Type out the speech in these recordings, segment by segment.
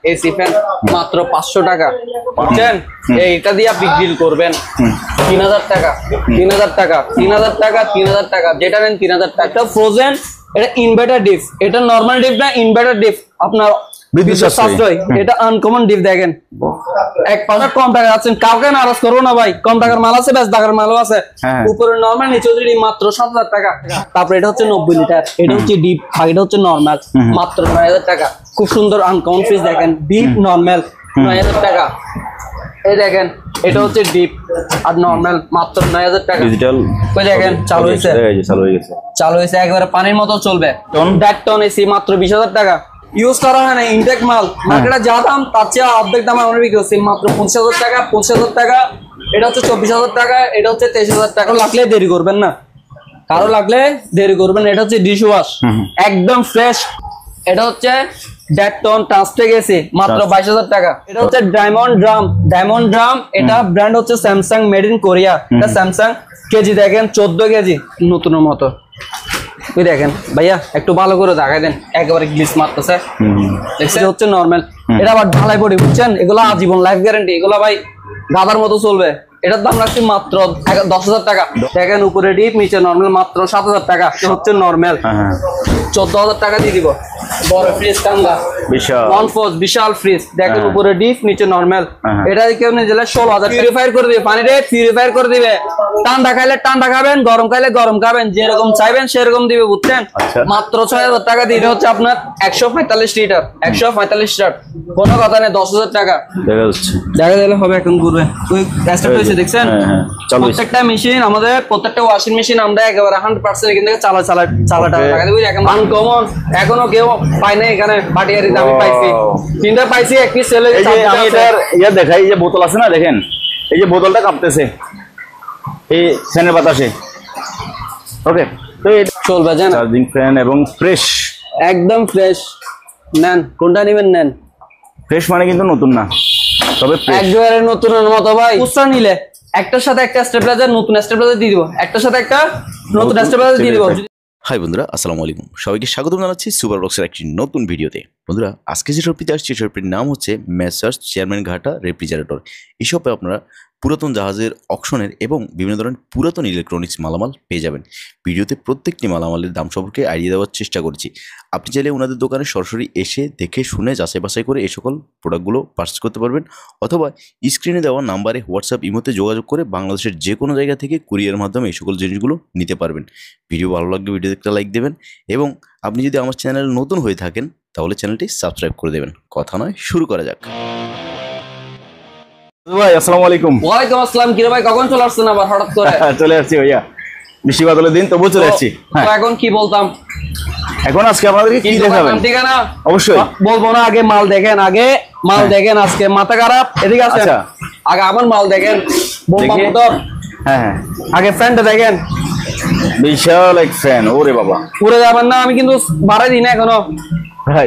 AC fan মাত্র 500 টাকা, বুঝছেন? এইটা দিয়ে আপনি ডিল করবেন 3000 টাকা, 3000 টাকা, 3000 টাকা, 3000 টাকা, যেটা নেন 3000 টাকা। এটা ফ্রোজেন, এটা ইনভার্টার ডিপ, এটা নরমাল ডিপ না, ইনভার্টার ডিপ আপনার বিদ্যুৎ সাশ্রয়। এটা আনকমন ডিপ দেখেন, 1% কম টাকা আছেন, কাউকে নারাজ করবো না ভাই। কম টাকার মাল আছে, 20 টাকার মালও আছে। উপরে নরমাল, নিচে মাত্র 7000 টাকা। তারপরে এটা হচ্ছে 90 লিটার, এটা হচ্ছে ডিপ, এটা হচ্ছে নরমাল, মাত্র 9000 টাকা। খুব সুন্দর আনকমন ফ্রিজ দেখেন, ডিপ নরমাল 9000 টাকা। এই দেখেন, এটা হচ্ছে ডিপ আর নরমাল, মাত্র 9000 টাকা। ডিজিটাল কই দেখেন, চালু হয়েছে, চালু হয়েছে, একবারে পানির মতো চলবে। 1.5 টন এসি মাত্র 20000 টাকা। ইউজ করা হয় না, ইনটেক মাল, মার্কেটে যা দাম তার চেয়ে অর্ধেক দামে আমরা বিক্রি করছি, মাত্র 25000 টাকা, 25000 টাকা। এটা হচ্ছে 24000 টাকা, এটা হচ্ছে 23000 টাকা। লাগলে দেরি করবেন না, কারো লাগলে দেরি করবেন। এটা হচ্ছে ডিশ ওয়াশ, একদম ফ্রেশ। এটা হচ্ছে 1.5 টন ট্রান্সটেক এসি, মাত্র 22000 টাকা। এটা হচ্ছে ডায়মন্ড ড্রাম, ডায়মন্ড ড্রাম, এটা ব্র্যান্ড হচ্ছে স্যামসাং, মেড ইন কোরিয়া। এটা স্যামসাং, কেজি দেখেন 14 কেজি, নতুনের মতো। ওই দেখেন ভাইয়া, একটু ভালো করে দেখাই দেন, একেবারে গ্লিস মারতেছে, দেখছেন? হচ্ছে নরমাল। এটা আবার ঢালাই পড়ি, বুঝছেন? এগুলো আজীবন লাইফ গ্যারান্টি, এগুলো ভাই গাদার মতো চলবে। এটার দাম রাখছি মাত্র 10000 টাকা। দেখেন, উপরে ডিপ, নিচে নরমাল, মাত্র 7000 টাকা। হচ্ছে নরমাল, 14000 টাকা দিয়ে দিব। বড় ফ্রিজ কাঙ্গা, বিশাল ফ্রিজ দেখেন, উপরে ডিপ, নিচে নরমাল। এটা কেউ নিয়ে গেলে 16000। পিউরিফায়ার করে দিবে, পানি রেট পিউরিফায়ার করে দিবে। ঠান্ডা খাইলে ঠান্ডা খাবেন, গরম খাইলে গরম খাবেন, যেরকম চাইবেন সেরকম দিবে, বুঝছেন? মাত্র 6000 টাকা দিয়ে। হচ্ছে আপনার 145 লিটার, 145 লিটার, কোনো কথা নেই, 10000 টাকা। দেখা দিলে হবে, এখন ঘুরবে। দেখছেন, প্রত্যেকটা মেশিন আমাদের, প্রত্যেকটা ওয়াশিং মেশিন আমরা একেবারে 100% এখান থেকে চালাটা টাকা দেবো। আনকমন, এখনো কেউ পাই না এখানে, বাটিয়ারিতে আমি পাইছি, 3টা পাইছি, এক পিস সেল। আমি এটার ইয়া দেখাই, এই যে বোতল আছে না, দেখেন এই যে বোতলটা কাঁপতেছে এই ফ্যানের বাতাসে। ওকে, তো এটা চলবে, জানেন? চার্জিং ফ্যান এবং ফ্রেশ, একদম ফ্রেশ। নেন, কোনটা নেবেন নেন। ফ্রেশ মানে কিন্তু নতুন না, তবে একবারে নতুনের মতো ভাই। খুচরা নিলে একটার সাথে একটা স্টেবিলাইজার, নতুন স্টেবিলাইজার দিয়ে দিব, একটার সাথে একটা নতুন স্টেবিলাইজার দিয়ে দিব। হাই বন্ধুরা, আসসালামু আলাইকুম, সবাইকে স্বাগত জানাচ্ছি সুপার বক্সের একটি নতুন ভিডিওতে। বন্ধুরা, আজকে যে শপটিতে আসছি, শপটির নাম হচ্ছে মেসার্স চেয়ারম্যান ঘাটা রেফ্রিজারেটর। এই শপে আপনারা পুরাতন জাহাজের অকশনের এবং বিভিন্ন ধরনের পুরাতন ইলেকট্রনিক্স মালামাল পেয়ে যাবেন। ভিডিওতে প্রত্যেকটি মালামালের দাম সম্পর্কে আইডিয়া দেওয়ার চেষ্টা করেছি। আপনি চাইলে ওনাদের দোকানে সরাসরি এসে দেখে শুনে যাচাই বাছাই করে এই সকল প্রোডাক্টগুলো পারচেস করতে পারবেন, অথবা স্ক্রিনে দেওয়া নাম্বারে হোয়াটসঅ্যাপ, ইমোতে যোগাযোগ করে বাংলাদেশের যে কোনো জায়গা থেকে কুরিয়ার মাধ্যমে এই সকল জিনিসগুলো নিতে পারবেন। ভিডিও ভালো লাগলে ভিডিওতে একটা লাইক দেবেন, এবং আপনি যদি আমার চ্যানেল নতুন হয়ে থাকেন তাহলে চ্যানেলটি সাবস্ক্রাইব করে দেবেন। কথা নয়, শুরু করা যাক। ভাই আসসালামু আলাইকুম। ওয়ালাইকুম আসসালাম। কি রে ভাই, কখন চলে আসছেন আবার হঠাৎ করে? চলে আসছি ভাইয়া, বৃষ্টি বাদলের দিন, তবুও চলে আসছি। এখন কি বলতাম, এখন আজকে আপনাদেরকে কি দেখাবেন? ঠিক আছে, অবশ্যই বলবো না। আগে মাল দেখেন, আগে মাল দেখেন। আজকে মাথা খারাপ, এদিকে আছে, আগে আমার মাল দেখেন। হ্যাঁ, আগে ফ্যানটা দেখেন, বিশাল এক ফ্যান। ওরে বাবা, উড়ে যাবেন না, আমি কিন্তু বাড়াই দিই না এখনো।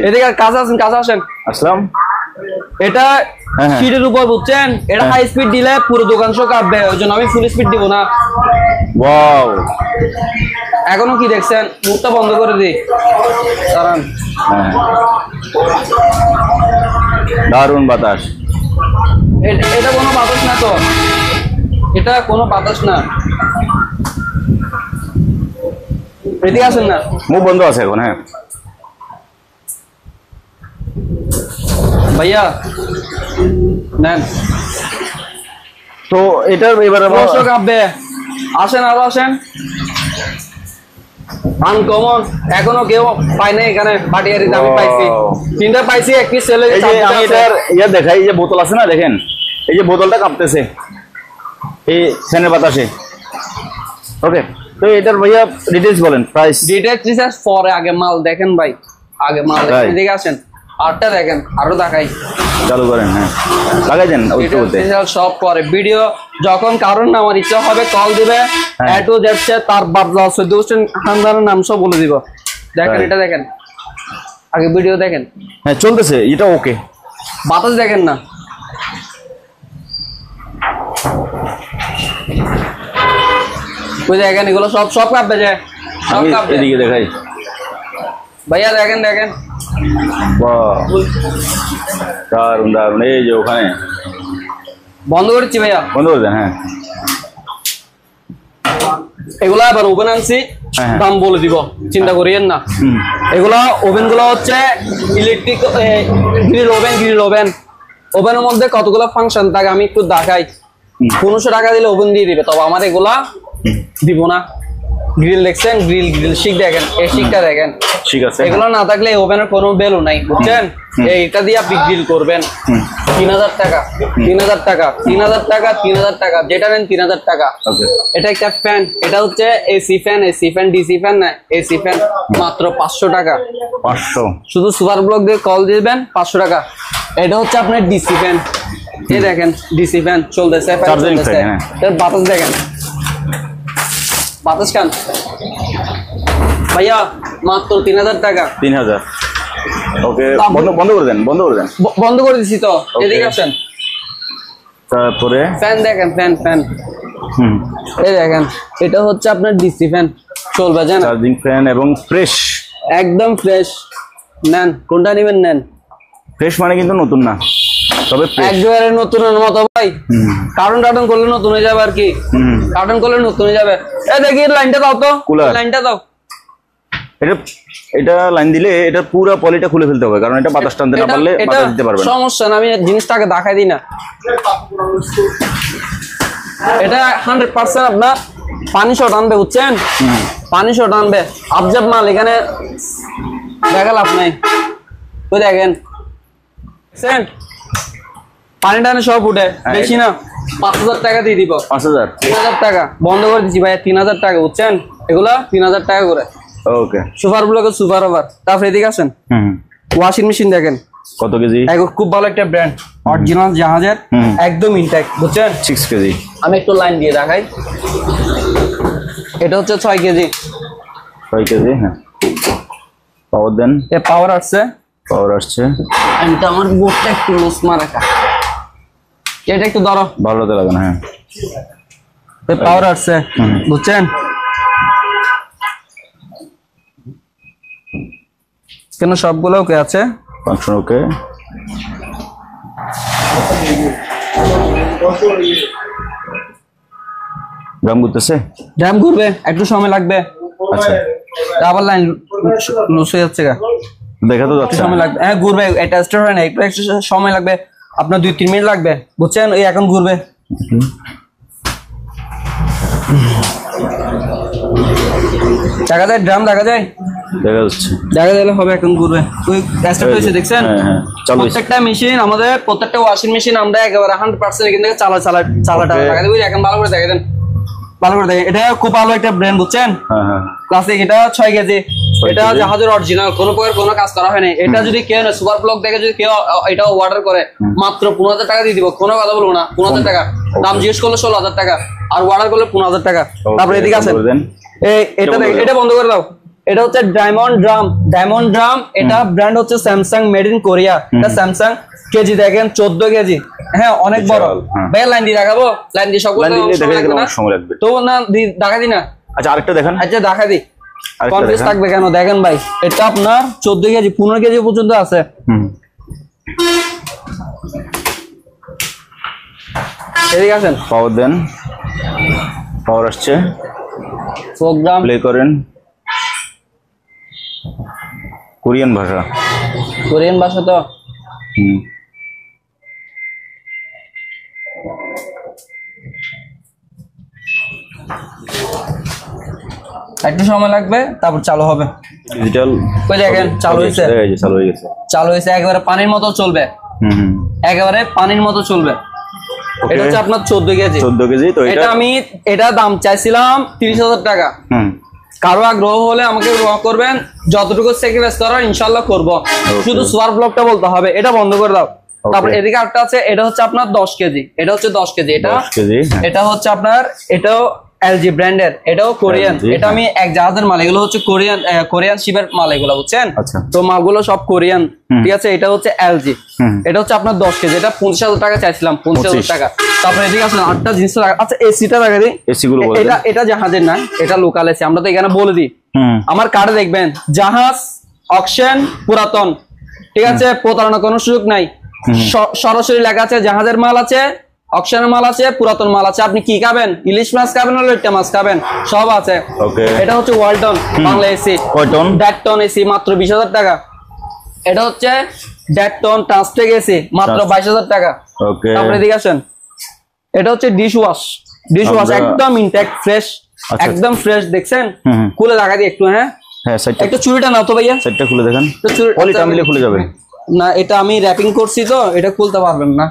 এদিকে কাছে আসেন, কাছে আসেন। আসলাম। এটা স্পিডের উপর, বুঝছেন? এটা হাই স্পিড দিলে পুরো দোকান শো কাঁপবে, ওই জন্য আমি ফুল স্পিড দিব না। ওয়াও, এখনো কি দেখছেন? মুখটা বন্ধ করে দিই, দাঁড়ান। দারুণ বাতাস। এটা কোনো বাতাস না তো, এটা কোনো বাতাস না। এদিকে আসেন না, মুখ বন্ধ আছে এখন। হ্যাঁ ভাইয়া নেন। তো এটার এবারে কাঁপবে, আসেন, আরো আসেন। আনকমন, এখনো কেউ পাই না এখানে, বাটিয়ারিতে আমি পাইছি, 3টা পাইছি, এক পিস সেল। আমি এটার ইয়া দেখাই, এই যে বোতল আছে না, দেখেন এই যে বোতলটা কাঁপতেছে এই ফ্যানের বাতাসে। ওকে, তো এটার ভাইয়া ডিটেইলস বলেন, প্রাইস। ডিটেইলস পরে, আগে মাল দেখেন ভাই, আগে মাল দেখেন। এদিকে আসেন, আরটা দেখেন, আরো দেখাই। চালু করেন, হ্যাঁ লাগাই দেন। সব পরে ভিডিও, যখন কারণ আমার ইচ্ছা হবে কল দিবে, এটু যাচ্ছে তার বাপ খানদানের নাম সব বলে দিব। দেখেন, এটা দেখেন, আগে ভিডিও দেখেন। হ্যাঁ চলতেছে, এটা ওকে। বাতাস দেখেন না, ওই দেখেন, এগুলো সব কাঁপবে, যে সব কাঁপবে। এদিকে দেখাই ভাইয়া, দেখেন দেখেন, বাহ, দারুন দারুন। এই যে ওখানে বন্ধ করেছি ভাইয়া, বন্ধ করে দেন। হ্যাঁ এগুলা এবার ওভেন আনছি, হ্যাঁ। দাম বলে দিব, চিন্তা করিয়েন না। এগুলা ওভেন গুলো হচ্ছে ইলেকট্রিক গ্রিল ওভেন। ওভেনের মধ্যে কতগুলো ফাংশন থাকে আমি একটু দেখাই। 1500 টাকা দিলে ওভেন দিয়ে দিবে, তবে আমার এগুলা দিব না। গ্রিল দেখছেন, গ্রিল শিক দেখেন, এই শিকটা দেখেন, ঠিক আছে। এগুলো না থাকলে ওভেনের কোনো ভ্যালু নাই, বুঝছেন? এইটা দিয়ে আপনি গ্রিল করবেন 3000 টাকা, 3000 টাকা, 3000 টাকা, 3000 টাকা, যেটা নেন 3000 টাকা। ওকে, এটা একটা ফ্যান, এটা হচ্ছে এসি ফ্যান, ডিসি ফ্যান না, এসি ফ্যান, মাত্র 500 টাকা। 500 শুধু সুপার ব্লক দিয়ে কল দিবেন, 500 টাকা। এটা হচ্ছে আপনার ডিসি ফ্যান, এই দেখেন ডিসি ফ্যান চলতেছে, ফ্যান Charging চলতেছে। fan, হ্যাঁ। এর বাতাস দেখেন, বাতাস খান ভাইয়া, মাত্র 3000 টাকা। 3000। ওকে, বন্ধ করে দেন, বন্ধ করে দেন। বন্ধ করে দিছি তো, এদিকে আসেন। তারপরে ফ্যান দেখেন, ফ্যান হুম, এই দেখেন, এটা হচ্ছে আপনার ডিসি ফ্যান, চলবে জানেন, চার্জিং ফ্যান এবং ফ্রেশ। একদম ফ্রেশ। নেন, কোনটা নেবেন নেন। ফ্রেশ মানে কিন্তু নতুন না, তবে ফ্রেশ। একবারে নতুনের মতো ভাই, কার্টন করলে নতুন হয়ে যাবে আর কি, কার্টন করলে নতুন হয়ে যাবে। এই দেখি লাইনটা দাও তো, লাইনটা দাও। এটা লাইন দিলে এটা পুরো পলিটা খুলে ফেলতে হবে, কারণ এটা বাতাস টানতে না পারলে বাতাস দিতে পারবে না। সমস্যা না, আমি জিনিসটাকে দেখাই দিই না। এটা 100% আপনার পানি শট আনবে, বুঝছেন? পানি শট আনবে, আবজাব মাল এখানে দেখা লাভ নাই। ওই দেখেন পানি টানে সব উঠে, বেশি না, 5000 টাকা দিয়ে দিব। 5000 3000 টাকা বন্ধ করে দিচ্ছি ভাই, 3000 টাকা, বুঝছেন? এগুলা 3000 টাকা করে। ওকে, সুপার ব্লক সুপার ওভার। তারপরে এদিকে আসেন, ওয়াশিং মেশিন দেখেন কত কেজি? খুব ভালো একটা ব্র্যান্ড, অরিজিনাল জাহাজের, একদম ইনট্যাক্ট, বুঝছেন? 6 কেজি। আমি একটু লাইন দিয়ে দেখাই। এটা হচ্ছে 6 কেজি। 6 কেজি, হ্যাঁ। পাওয়ার দেন। এ পাওয়ার আসছে, পাওয়ার আসছে। এটা আমার বোর্ডটা একটু লুজ মারাকা, এটা একটু ধরো, ভালো হতে লাগে না। হ্যাঁ, এ পাওয়ার আসছে, বুঝছেন? কেন সবগুলো ওকে আছে, ফাংশন ওকে। গ্রাম ঘুরতেছে, ড্যাম ঘুরবে, একটু সময় লাগবে। আচ্ছা, আবার লাইন লুজ হয়ে যাচ্ছে, দেখা তো যাচ্ছে। সময় লাগবে, হ্যাঁ ঘুরবে, এটা স্টার্ট হয় না, একটু সময় লাগবে আপনার, 2-3 মিনিট লাগবে, বুঝছেন? এই এখন ঘুরবে। দেখা যায়, ড্রাম দেখা যায়, দেখা যাচ্ছে, দেখা গেলে হবে, এখন ঘুরবে। ওই স্টার্ট হয়েছে, দেখছেন? হ্যাঁ, চালু হয়েছে। প্রত্যেকটা মেশিন আমাদের, প্রত্যেকটা ওয়াশিং মেশিন আমরা একেবারে 100% এখান থেকে চালাটা দেখা দেবো। এখন ভালো করে দেখা দেন, ভালো করে দেখেন, এটা খুব ভালো একটা ব্র্যান্ড, বুঝছেন? হ্যাঁ, ক্লাসিক, এটা 6 কেজি। এটা জাহাজের অরিজিনাল, কোনো প্রকার কোনো কাজ করা হয় না। এটা যদি কেউ সুপার ব্লক দেখে যদি কেউ এটা অর্ডার করে, মাত্র 15,000 টাকা দিয়ে দিব, কোনো কথা বলবো না। 15,000 টাকা দাম, জিজ্ঞেস করলে 16,000 টাকা, আর অর্ডার করলে 15,000 টাকা। তারপরে এদিকে আসেন, এটা বন্ধ করে দাও। এটা হচ্ছে ডায়মন্ড ড্রাম, এটা ব্র্যান্ড হচ্ছে স্যামসাং, মেড ইন কোরিয়া। এটা স্যামসাং, কেজি দেখেন 14 কেজি, হ্যাঁ অনেক বড়। ভাই লাইন দিয়ে দেখাবো, লাইন দিয়ে সব সময় লাগবে তো না, দেখা দি না। আচ্ছা, আরেকটা দেখেন। আচ্ছা দেখা দি, কনফিউজ থাকবে কেন? দেখেন ভাই, এটা আপনার 14 কেজি, 15 কেজি পর্যন্ত আছে। এদিকে আসেন, পাওয়ার দেন। পাওয়ার আসছে, প্রোগ্রাম প্লে করেন। কোরিয়ান ভাষা, কোরিয়ান ভাষা তো। একটু সময় লাগবে, তারপর চালু হবে। ডিজিটাল, কই দেখেন, চালু হয়েছে, চালু হয়ে গেছে, চালু হয়েছে, একেবারে পানির মতো চলবে, একেবারে পানির মতো চলবে। এটা হচ্ছে আপনার 14 কেজি। 14 কেজি। তো এটা আমি, এটা দাম চাইছিলাম 30,000 টাকা। কারো আগ্রহ হলে আমাকে করবেন, যতটুকু স্যাক্রিফাইস করার ইনশাআল্লাহ করব। শুধু সুপার ব্লকটা বলতে হবে, এটা বন্ধ করে দাও। তারপর এদিকে আরেকটা আছে, এটা হচ্ছে আপনার 10 কেজি। এটা হচ্ছে 10 কেজি। এটা হচ্ছে আপনার, এটাও এলজি ব্র্যান্ডের, এটাও কোরিয়ান। এটা আমি এক জাহাজের মাল, এগুলো হচ্ছে কোরিয়ান শিপের মাল, এগুলো বুঝছেন? তো মালগুলো সব কোরিয়ান, ঠিক আছে? এটা হচ্ছে এলজি, এটা হচ্ছে আপনার 10 কেজি। এটা 25,000 টাকা চাইছিলাম, 25,000 টাকা। তারপরে এদিকে আসলে 8টা জিনিস। আচ্ছা, এসিটা দেখা দিই। এটা জাহাজের না, এটা লোকাল এসি, আমরা তো এখানে বলে দিই। আমার কার্ডে দেখবেন জাহাজ অকশন পুরাতন, ঠিক আছে, প্রতারণা কোনো সুযোগ নাই। সরাসরি লেখা আছে জাহাজের মাল আছে, অকশনের মাল আছে, পুরাতন মাল আছে। আপনি কি খাবেন? ইলিশ মাছ খাবেন না লইট্টা মাছ খাবেন, সব আছে। এটা হচ্ছে ওয়ালটন বাংলা এসি, দেড় টন এসি মাত্র 20,000 টাকা। এটা হচ্ছে 1.5 টন ট্রান্সটেক এসি মাত্র 22,000 টাকা। তারপরে এদিকে আসেন, এটা হচ্ছে ডিশ ওয়াশ একদম ইনট্যাক্ট ফ্রেশ, একদম ফ্রেশ। দেখছেন খুলে দেখা দিই একটু। হ্যাঁ একটু চুরিটা নাও তো ভাইয়া, সেটটা খুলে দেখেন, খুলে যাবে না। এটা আমি র্যাপিং করছি তো এটা খুলতে পারবেন না,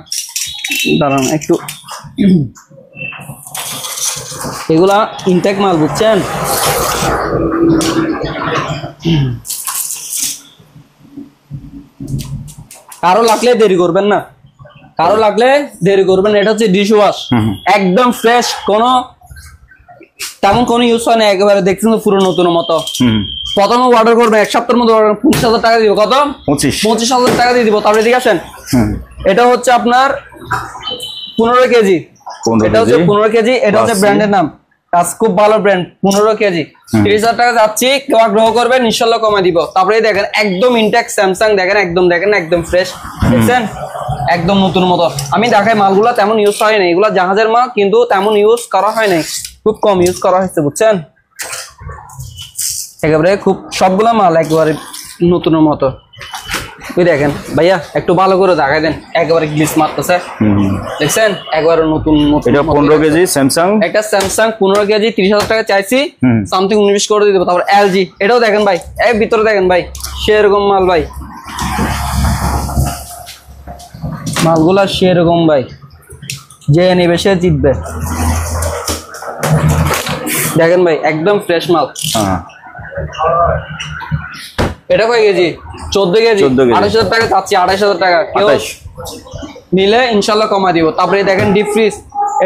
দাঁড়ান একটু। এগুলা ইনটেক মাল বুঝছেন। কারো লাগলে দেরি করবেন না, কারো লাগলে দেরি করবেন। এটা হচ্ছে ডিশ ওয়াশ একদম ফ্রেশ, কোনো তেমন কোনো ইউজ হয় না, একেবারে দেখছেন তো পুরো নতুন মতো। প্রথমে অর্ডার করবেন, 1 সপ্তাহের মধ্যে অর্ডার 25,000 টাকা দিব। কত? 25,000 টাকা দিয়ে দিব। তারপরে ঠিক আছেন, এটা হচ্ছে আপনার 15 কেজি, এটা হচ্ছে 15 কেজি। এটা হচ্ছে ব্র্যান্ডের নাম, খুব ভালো ব্র্যান্ড। 15 কেজি 30,000 টাকা যাচ্ছি, কেউ আগ্রহ করবেন ইনশাল্লাহ কমাই দিব। তারপরে দেখেন একদম ইনটেক স্যামসাং, দেখেন একদম ফ্রেশ, দেখছেন একদম নতুন মতো। আমি দেখাই মালগুলো তেমন ইউজ হয় না, এগুলো জাহাজের মাল কিন্তু তেমন ইউজ করা হয় নাই, খুব কম ইউজ করা হয়েছে বুঝছেন। একেবারে খুব সবগুলা মাল একেবারে নতুনের মতো। ওই দেখেন ভাইয়া একটু ভালো করে দেখাই দেন, একেবারে গ্লিস মারতেছে, দেখছেন একবারে নতুন। এটা 15 কেজি স্যামসাং, একটা স্যামসাং 15 কেজি 30,000 টাকা চাইছি, সামথিং 19 করে দিয়ে দেবো। তারপর এলজি, এটাও দেখেন ভাই, এই ভিতরে দেখেন ভাই, সেরকম মাল ভাই, মালগুলা সেরকম ভাই, যে নেবে সে জিতবে। দেখেন ভাই একদম ফ্রেশ মাল। এটা কয় কেজি? 14 কেজি 28,000 টাকা চাচ্ছি, 28,000 টাকা কেউ নিলে ইনশাল্লাহ কমা দিব। তারপরে দেখেন ডিপ ফ্রিজ,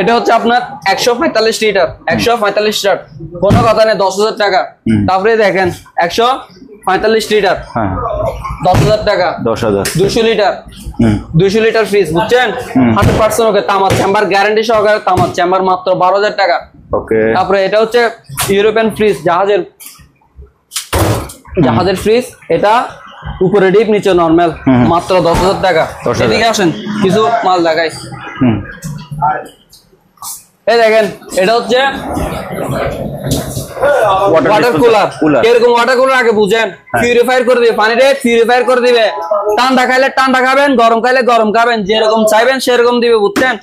এটা হচ্ছে আপনার 145 লিটার, 145 লিটার, কোনো কথা নেই, 10,000 টাকা। তারপরে দেখেন 145 লিটার, 10,000 টাকা। 200 লিটার, 200 লিটার ফ্রিজ বুঝছেন, 100% ওকে, তামার চেম্বার গ্যারান্টি সহকারে, তামার চেম্বার মাত্র 12,000 টাকা। তারপরে এটা হচ্ছে ইউরোপিয়ান ফ্রিজ, জাহাজের ফ্রিজ, এটা উপরে ডিপ নিচে নরমাল, মাত্র 10,000 টাকা। এদিকে আসেন কিছু মাল দেখাই। এই দেখেন এটা হচ্ছে ওয়াটার কুলার। এরকম ওয়াটার কুলার আগে বুঝেন, পিউরিফায়ার করে দিবে, পানিতে পিউরিফায়ার করে দিবে। ঠান্ডা খাইলে ঠান্ডা খাবেন, গরম খাইলে গরম খাবেন, যেরকম চাইবেন সেরকম দিবে বুঝছেন।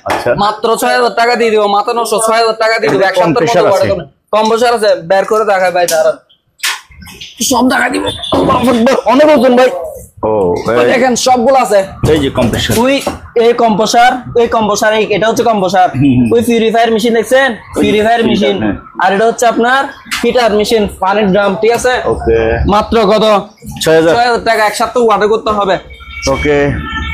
মাত্র 6,000 টাকা দিয়ে দিব, মাত্র 6,000 টাকা দিয়ে দিব। এক সপ্তাহের মধ্যে কম্প্রেসার আছে, বের করে দেখায় ভাই, দাঁড়ান সব দেখা দিব, অনেক ওজন ভাই। দেখেন সবগুলো আছে, এই যে কম্প্রেসার, এই কম্প্রেসার, এটা হচ্ছে কম্প্রেসার। ওই পিউরিফায়ার মেশিন দেখছেন, পিউরিফায়ার মেশিন। আর এটা হচ্ছে আপনার হিটার মেশিন, পানির ড্রাম, ঠিক আছে। মাত্র কত? 6,000 টাকা। এক সপ্তাহ অর্ডার করতে হবে।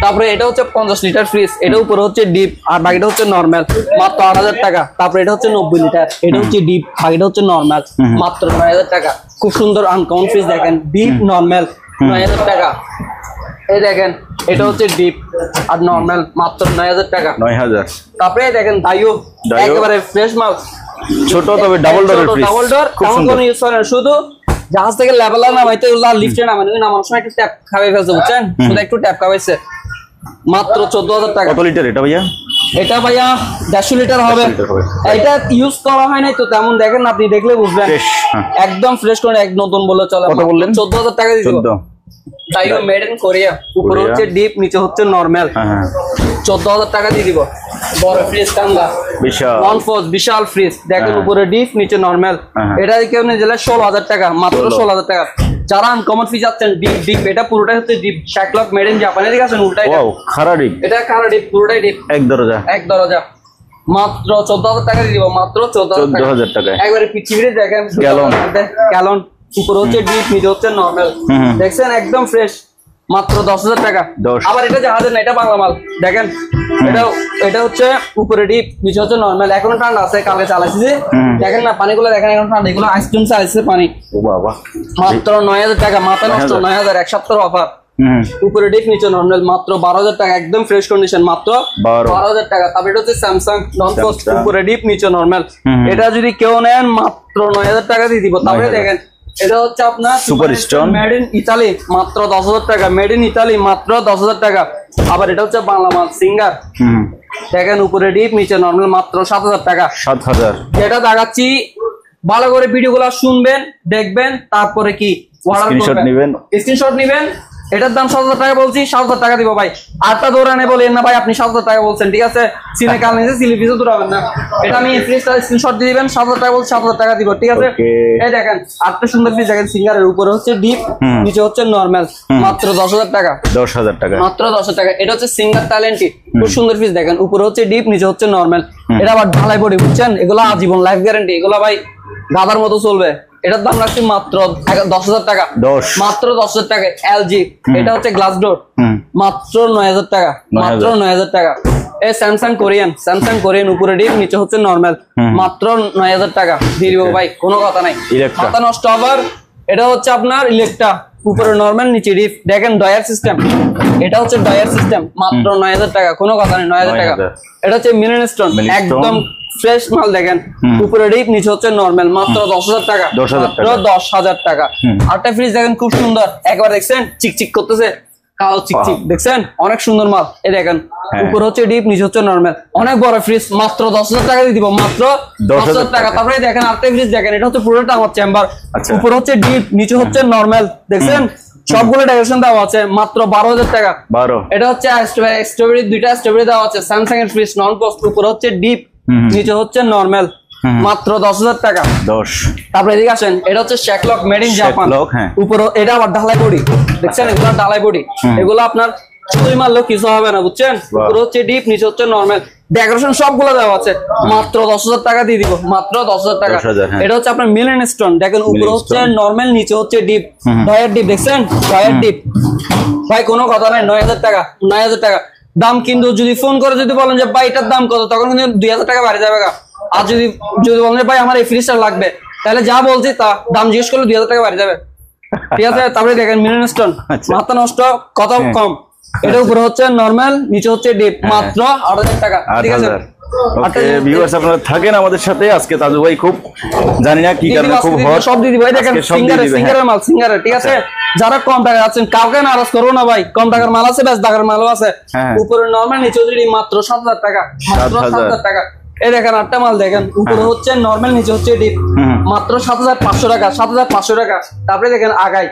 তারপরে এটা হচ্ছে 50 লিটার ফ্রিজ, এটা উপরে হচ্ছে ডিপ আর বাকিটা হচ্ছে নরমাল, মাত্র 8,000 টাকা। তারপরে এটা হচ্ছে 90 লিটার, এটা হচ্ছে ডিপ, বাকিটা হচ্ছে নরমাল, মাত্র 9,000 টাকা। খুব সুন্দর আনকমন ফ্রিজ, দেখেন ডিপ নরমাল 9,000 টাকা। এই দেখেন এটা হচ্ছে ডিপ আর নরমাল, মাত্র 9,000 টাকা। 9,000। তারপরে দেখেন দাইও, একেবারে ফ্রেশ মাল, ছোট তবে double door fridge, double door, তেমন কোনো ইউজ করে না, শুধু জাহাজ থেকে লেভেল নামাইতে লিফটে নামানো, নামানোর সময় একটু ট্যাপ খাওয়াই ফেলছে বুঝছেন, শুধু একটু ট্যাপ খাওয়াইছে, মাত্র 14,000 টাকা। কত লিটার এটা ভাইয়া? এটা ভাইয়া 150 লিটার হবে। এটা ইউজ করা হয় নাই তো তেমন, দেখেন আপনি দেখলে বুঝবেন, একদম ফ্রেশ করে, এক নতুন বলে চলে। কত বললেন? 14,000 টাকা দিয়ে দিব। তাইও মেড ইন কোরিয়া, উপরে হচ্ছে ডিপ, নিচে হচ্ছে নরমাল, 14,000 টাকা দিয়ে দিব। বড় ফ্রিজ, ঠান্ডা বিশাল নন ফোর্স, বিশাল ফ্রিজ, দেখেন উপরে ডিপ নিচে নরমাল। এটা কেউ নিয়ে গেলে 16,000 টাকা, মাত্র 16,000 টাকা। যারা আনকমন ফ্রিজ আছেন ডিপ, ডিপ, এটা পুরোটাই হচ্ছে ডিপ, শ্যাকলক মেড ইন জাপান। এদিকে আছেন উল্টাই, খাড়া ডিপ, এটা খাড়া ডিপ, পুরোটাই ডিপ, এক দরজা, মাত্র 14,000 টাকা দিয়ে দিব, মাত্র 14,000 টাকা। একবারে পৃথিবীতে দেখেন গ্যালন, উপরে হচ্ছে ডিপ, নিচে হচ্ছে নরমাল, দেখছেন একদম ফ্রেশ, মাত্র 10,000 টাকা। আবার এটা জাহাজের না, এটা বাংলা মাল, দেখেন এটা হচ্ছে উপরে ডিপ, নিচে হচ্ছে নরমাল। এখনো ঠান্ডা আছে, কালকে চালাইছি, দেখেন না পানিগুলো, দেখেন এখন ঠান্ডা, এগুলো আইসক্রিম চালাইছে পানি। মাত্র 9,000 টাকা, মাথা নষ্ট, 9,000, এক সপ্তাহের অফার। উপরে ডিপ, নিচে নরমাল, মাত্র 12,000 টাকা, একদম ফ্রেশ কন্ডিশন, মাত্র 12,000 টাকা। তারপরে এটা হচ্ছে স্যামসাং নন পোস্ট, উপরে ডিপ, নিচে নরমাল। এটা যদি কেউ নেন মাত্র 9,000 টাকা দিয়ে দিব। তারপরে দেখেন এটা হচ্ছে আপনার super stone made in Italy মাত্র 10,000 টাকা, মেড ইন ইতালি মাত্র 10,000 টাকা। আবার এটা হচ্ছে বাংলা মাল সিঙ্গার, দেখেন উপরে ডিপ নিচে নরমাল মাত্র 7,000 টাকা। 7,000 এটা দেখাচ্ছি, ভালো করে ভিডিওগুলো শুনবেন, দেখবেন, তারপরে কি স্ক্রিনশট নেবেন, স্ক্রিনশট নেবেন। এটার দাম 7,000 টাকা বলছি, 7,000 টাকা দিব ভাই। আটটা দৌড়ানে বলেন না ভাই আপনি 7,000 টাকা বলছেন, ঠিক আছে? সিনে কাল নিচে সিলিপিসও দৌড়াবেন না। এটা আমি স্ক্রিনশট দিয়ে দিবেন, 7,000 টাকা বলছি, 7,000 টাকা দিব, ঠিক আছে? এই দেখেন আটটা সুন্দর পিস, দেখেন সিঙ্গারের উপরে হচ্ছে ডিপ, নিচে হচ্ছে নরমাল, মাত্র 10,000 টাকা। 10,000 টাকা, মাত্র 10,000 টাকা। এটা হচ্ছে সিঙ্গার ট্যালেন্টি, খুব সুন্দর পিস, দেখেন উপরে হচ্ছে ডিপ, নিচে হচ্ছে নরমাল। এটা আবার ঢালাই বডি, বুঝছেন? এগুলো আজীবন লাইফ গ্যারান্টি, এগুলো ভাই গাদার মতো চলবে। এটার দাম রাখছি মাত্র 10,000 টাকা, মাত্র 10,000 টাকা। এলজি, এটা হচ্ছে গ্লাস ডোর, মাত্র 9,000 টাকা, মাত্র 9,000 টাকা। এই স্যামসাং কোরিয়ান উপরে ডিপ, নিচে হচ্ছে নরমাল, মাত্র 9,000 টাকা দিয়ে দিব ভাই, কোনো কথা নাই, মাথা নষ্ট আবার। এটা হচ্ছে আপনার ইলেকট্রা, উপরে নরমাল নিচে ডিপ, দেখেন ডয়ার সিস্টেম, এটা হচ্ছে ডয়ার সিস্টেম, মাত্র 9,000 টাকা, কোনো কথা নেই, 9,000 টাকা। এটা হচ্ছে মিলেন স্টোন, একদম ফ্রেশ মাল, দেখেন উপরে ডিপ, নিচে হচ্ছে নরমাল, মাত্র 10,000 টাকা, মাত্র 10,000 টাকা। আরেকটা ফ্রিজ দেখেন খুব সুন্দর, একবার দেখছেন চিকচিক করতেছে, কালো চিকচিক, দেখছেন অনেক সুন্দর মাল। এই দেখেন উপরে হচ্ছে ডিপ, নিচে হচ্ছে নরমাল, অনেক বড় ফ্রিজ, মাত্র 10,000 টাকা দিয়ে দিব, মাত্র 10,000 টাকা। তারপরে দেখেন আরেকটা ফ্রিজ দেখেন, এটা হচ্ছে পুরোটা আমার চেম্বার, উপরে হচ্ছে ডিপ, নিচে হচ্ছে নরমাল, দেখছেন সবগুলো ডেকোরেশন দেওয়া আছে, মাত্র 12,000 টাকা। এটা হচ্ছে স্ট্রবেরি, দুইটা স্ট্রবেরি দেওয়া আছে, স্যামসাং এর ফ্রিজ, নন পোস্ট, উপরে হচ্ছে ডিপ, নিচে হচ্ছে নরমাল, মাত্র 10,000 টাকা। তারপরে এদিকে আসেন, এটা হচ্ছে শেকলক, মেড ইন জাপান, উপরে এটা আবার ঢালাই বডি, দেখছেন এগুলো ঢালাই বডি, এগুলো আপনার ছুরি মারলেও কিছু হবে না, বুঝছেন? উপরে হচ্ছে ডিপ, নিচে হচ্ছে নরমাল, ডেকোরেশন সবগুলো দেওয়া আছে, মাত্র 10,000 টাকা দিয়ে দিব, মাত্র 10,000 টাকা। এটা হচ্ছে আপনার মিলেন স্টোন, দেখেন উপরে হচ্ছে নরমাল, নিচে হচ্ছে ডিপ, ডয়ার ডিপ, দেখছেন ডয়ার ডিপ ভাই, কোনো কথা নাই, 9,000 টাকা, 9,000 টাকা দাম। কিন্তু যদি ফোন করে যদি বলেন যে ভাই এটার দাম কত, তখন কিন্তু 2,000 টাকা বাড়ি যাবে। আর যদি বলেন ভাই আমার এই ফ্রিজটা লাগবে, তাহলে যা বলছি তা দাম জিজ্ঞেস করলে 2,000 টাকা বাড়ি যাবে, ঠিক আছে? তারপরে দেখেন মিলেন স্টোন, মাথা নষ্ট, কত কম। এটা উপরে হচ্ছে নরমাল, নিচে হচ্ছে ডিপ, মাত্র 8,000 টাকা, ঠিক আছে? ভিউয়ার্স আপনারা থাকেন আমাদের সাথে। আজকে তাজু ভাই খুব জানি না কি কারণে খুব হট, সব দিদি ভাই দেখেন সিঙ্গারের মাল, সিঙ্গারের, ঠিক আছে? যারা কম টাকা আছেন কাউকে নারাজ করবো না ভাই, কম টাকার মাল আছে, 20 টাকার মালও আছে। উপরে নরমাল, নিচে হচ্ছে মাত্র 7,000 টাকা, মাত্র 7,000 টাকা। এই দেখেন আটটা মাল, দেখেন উপরে হচ্ছে নরমাল, নিচে হচ্ছে ডিপ, মাত্র 7,500 টাকা, 7,500 টাকা। তারপরে দেখেন আগাই,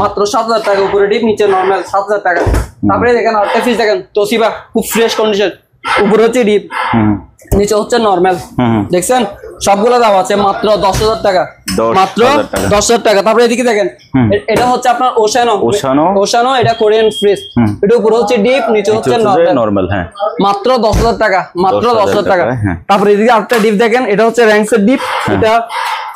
মাত্র 7,000 টাকা, উপরে ডিপ, নিচে নরমাল, 7,000 টাকা। তারপরে দেখেন আটটা ফিস, দেখেন তোশিবা, খুব ফ্রেশ কন্ডিশন, উপরে হচ্ছে ডিপ, নিচে হচ্ছে নরমাল, দেখছেন সবগুলো দাম আছে, মাত্র 10,000 টাকা, মাত্র 10,000 টাকা। তারপরে এদিকে দেখেন, এটা হচ্ছে আপনার ওশানো, এটা কোরিয়ান ফ্রিজ, এটা উপরে হচ্ছে ডিপ, নিচে হচ্ছে নরমাল, মাত্র 10,000 টাকা, মাত্র 10,000 টাকা। তারপরে এদিকে আরেকটা ডিপ দেখেন, এটা হচ্ছে র্যাঙ্কসের ডিপ, এটা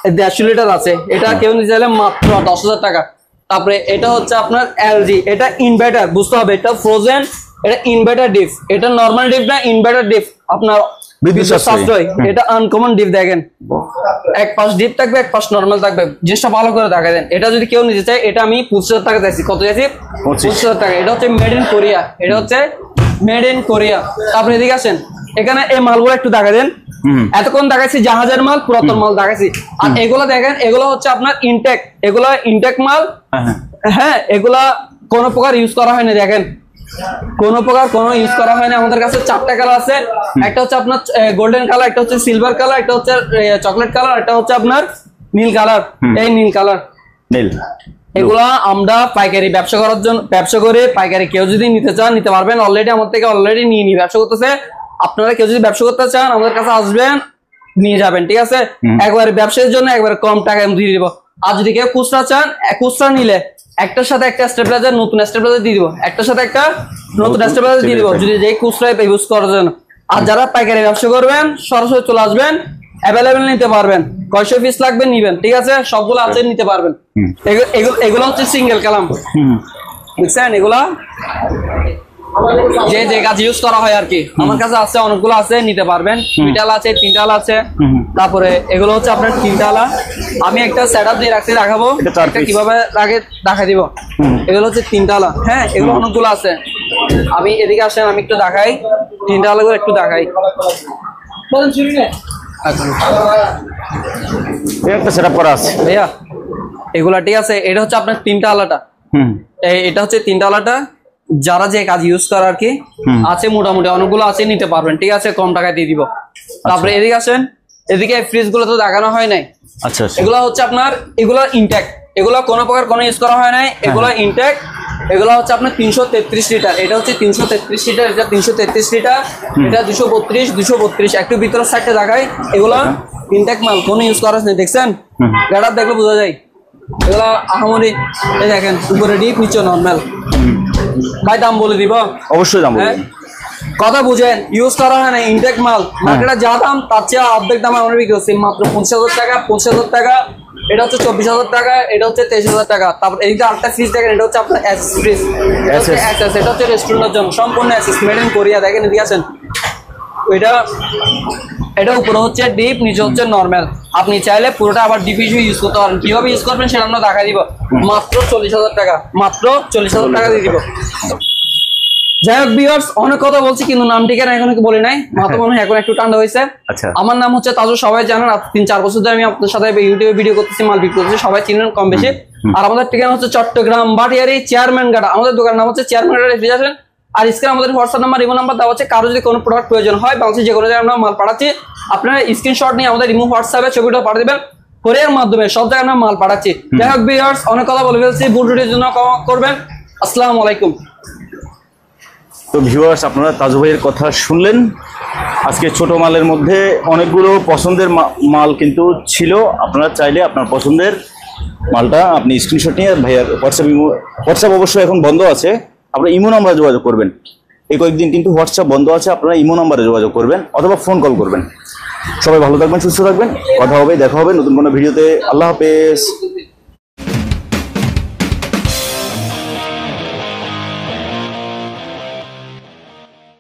150 লিটার আছে, এটা কেউ নিতে চাইলে মাত্র 10,000 টাকা। তারপরে এটা হচ্ছে আপনার এলজি, এটা ইনভার্টার, বুঝতে হবে এটা ফ্রোজেন, এটা ইনভার্টার ডিপ, এটা নরমাল ডিপ না, ইনভার্টার ডিপ, আপনার বিদ্যুৎ সাশ্রয়। এটা আনকমন ডিপ, দেখেন এক পাশ ডিপ থাকবে, এক পাশ নরমাল থাকবে, জিনিসটা ভালো করে দেখা দেন। এটা যদি কেউ নিতে চায়, এটা আমি 25,000 টাকা চাইছি, কত চাইছি? 25,000 টাকা। এটা হচ্ছে মেড ইন কোরিয়া, এটা হচ্ছে মেড ইন কোরিয়া। তারপরে এদিকে আসেন, এখানে এই মালগুলো একটু দেখা দেন, এতক্ষণ দেখাইছি জাহাজের মাল, পুরাতন মাল দেখাইছি, আর এগুলো দেখেন, এগুলো হচ্ছে আপনার ইনটেক, এগুলো ইনটেক মাল, হ্যাঁ এগুলা কোনো প্রকার ইউজ করা হয়নি, দেখেন কোনো প্রকার কোনো ইউজ করা হয়নি। আমাদের কাছে 4টা কালার আছে, একটা হচ্ছে আপনার গোল্ডেন কালার, একটা হচ্ছে সিলভার কালার, একটা হচ্ছে চকলেট কালার, একটা হচ্ছে আপনার নীল কালার। এই নীল কালার, এগুলা আমরা পাইকারি ব্যবসা করার জন্য, ব্যবসা করে পাইকারি কেউ যদি নিতে চান নিতে পারবেন, অলরেডি আমার থেকে অলরেডি নিয়ে ব্যবসা করতেছে। আপনারা কেউ যদি ব্যবসা করতে চান আমাদের কাছে আসবেন, নিয়ে যাবেন, ঠিক আছে? একবারে ব্যবসার জন্য একবারে কম টাকায় দিয়ে দিব। আর যদি কেউ খুচরা চান, খুচরা নিলে একটার সাথে একটা স্টেবিলাইজার, নতুন স্টেবিলাইজার দিয়ে দিব, একটার সাথে একটা নতুন স্টেবিলাইজার দিয়ে দিব, যদি যে খুচরা ইউজ করার জন্য। আর যারা পাইকারি ব্যবসা করবেন সরাসরি চলে আসবেন, অ্যাভেলেবেল নিতে পারবেন, কয়শো পিস লাগবে নিবেন, ঠিক আছে? সবগুলো আছে, নিতে পারবেন। এগুলো হচ্ছে সিঙ্গেল কালাম, বুঝছেন? এগুলা যে যে কাজ ইউজ করা হয় আর কি, আমার কাছে আছে, অনেকগুলো আছে, নিতে পারবেন। 2টালা আছে, 3টালা আছে। তারপরে এগুলো হচ্ছে আপনার 3টালা, আমি একটা সেটআপ দিয়ে দেখাবো কিভাবে লাগে, দেখা দিব। এগুলো হচ্ছে 3টালা, হ্যাঁ এগুলো অনেকগুলো আছে। আমি এদিকে আসেন, আমি একটু দেখাই 3টালা গুলো, একটু দেখাই। একটা সেটআপ করা আছে ভাইয়া, এগুলা ঠিক আছে। এটা হচ্ছে আপনার 3টা আলাটা, এটা হচ্ছে 3টা আলাটা, যারা যে কাজ ইউজ করে আর কি আছে, মোটামুটি অনেকগুলো আছে, নিতে পারবেন ঠিক আছে, কম টাকায় দিয়ে দিব। তারপরে এদিকে আসেন, এদিকে ফ্রিজ গুলো তো দেখানো হয় নাই। আচ্ছা আচ্ছা, এগুলা হচ্ছে আপনার, এগুলা ইনটেক, এগুলা কোনো প্রকার কোনো ইউজ করা হয় নাই, এগুলা ইনটেক। এগুলা হচ্ছে আপনার 333 লিটার, এটা হচ্ছে 333 লিটার, এটা 333 লিটার, এটা 232 একটু ভিতরের সাইডে দেখায়। এগুলা ইনটেক মাল, কোনো ইউজ করা নেই, দেখছেন গাড়ার দেখলে বোঝা যায়। এগুলা আহামরি, এই দেখেন উপরে ডিপ নিচে নর্মাল। ভাই দাম বলে দিব? অবশ্যই দাম হ্যাঁ, বলবেন। কথা বুঝেন, ইউজ করা হয় না, ইনটেক মাল। মার্কেটে যা দাম তার চেয়ে অর্ধেক দামে আমরা বিক্রি করছি, মাত্র 50,000 টাকা, 50,000 টাকা। এটা হচ্ছে 24,000 টাকা, এটা হচ্ছে 23,000 টাকা। তারপর এইদিকে আরেকটা ফ্রিজ দেখেন, এটা হচ্ছে আপনার এস ফ্রিজ, এটা হচ্ছে রেস্টুরেন্টের জন্য, সম্পূর্ণ এসএস মেড ইন কোরিয়া। দেখেন এদিকে আছেন, এটা উপরে হচ্ছে ডিপ, নিচে হচ্ছে নরমাল। আপনি চাইলে পুরোটা আবার ডিপ ইউজ করতে পারেন। কিভাবে ইউজ করবেন সেটা আমরা দেখা দিব। মাত্র 40,000 টাকা, মাত্র 40,000 টাকা দিয়ে দিব। যাই হোক ভিউয়ার্স, অনেক কথা বলছি কিন্তু নাম ঠিকানা এখন বলি নাই, মাত্র মনে হয় এখন একটু ঠান্ডা হয়েছে। আচ্ছা, আমার নাম হচ্ছে তাজু, সবাই জানেন। 3-4 বছর ধরে আমি আপনাদের সাথে ইউটিউবে ভিডিও করতেছি, মাল বিক্রি করতেছি, সবাই চিনেন কম বেশি। আর আমাদের ঠিকানা হচ্ছে চট্টগ্রাম বাটিয়ারি চেয়ারম্যান ঘাটা। আমাদের দোকানের নাম হচ্ছে চেয়ারম্যান ঘাটা রেফ্রিজারেশন। আর স্ক্রিনে আমাদের হোয়াটসঅ্যাপ নাম্বার, ইমো নাম্বার দেওয়া হচ্ছে। কারো যদি কোনো প্রোডাক্ট প্রয়োজন হয়, বাংলাদেশে যে কোনো জায়গায় আমরা মাল পাঠাচ্ছি, আপনারা স্ক্রিনশট নিয়ে আমাদের ইমো হোয়াটসঅ্যাপে ছবিটা পাঠিয়ে দেবেন, কোরিয়ার মাধ্যমে সব জায়গায় আমরা মাল পাঠাচ্ছি। যাই হোক ভিউয়ার্স, অনেক কথা বলে ফেলছি, ভুল ত্রুটির জন্য ক্ষমা করবেন। আসসালামু আলাইকুম। তো ভিউয়ার্স, আপনারা তাজু ভাইয়ের কথা শুনলেন। আজকে ছোট মালের মধ্যে অনেকগুলো পছন্দের মাল কিন্তু ছিল। আপনারা চাইলে আপনার পছন্দের মালটা আপনি স্ক্রিনশট নিয়ে ভাইয়ার হোয়াটসঅ্যাপ অবশ্যই এখন বন্ধ আছে, আপনারা ইমো নাম্বারে যোগাযোগ করবেন। এই কয়েকদিন কিন্তু হোয়াটসঅ্যাপ বন্ধ আছে, আপনারা ইমো নাম্বারে যোগাযোগ করবেন অথবা ফোন কল করবেন। সবাই ভালো থাকবেন, সুস্থ থাকবেন, কথা হবে, দেখা হবে নতুন কোনো ভিডিওতে। আল্লাহ হাফেজ।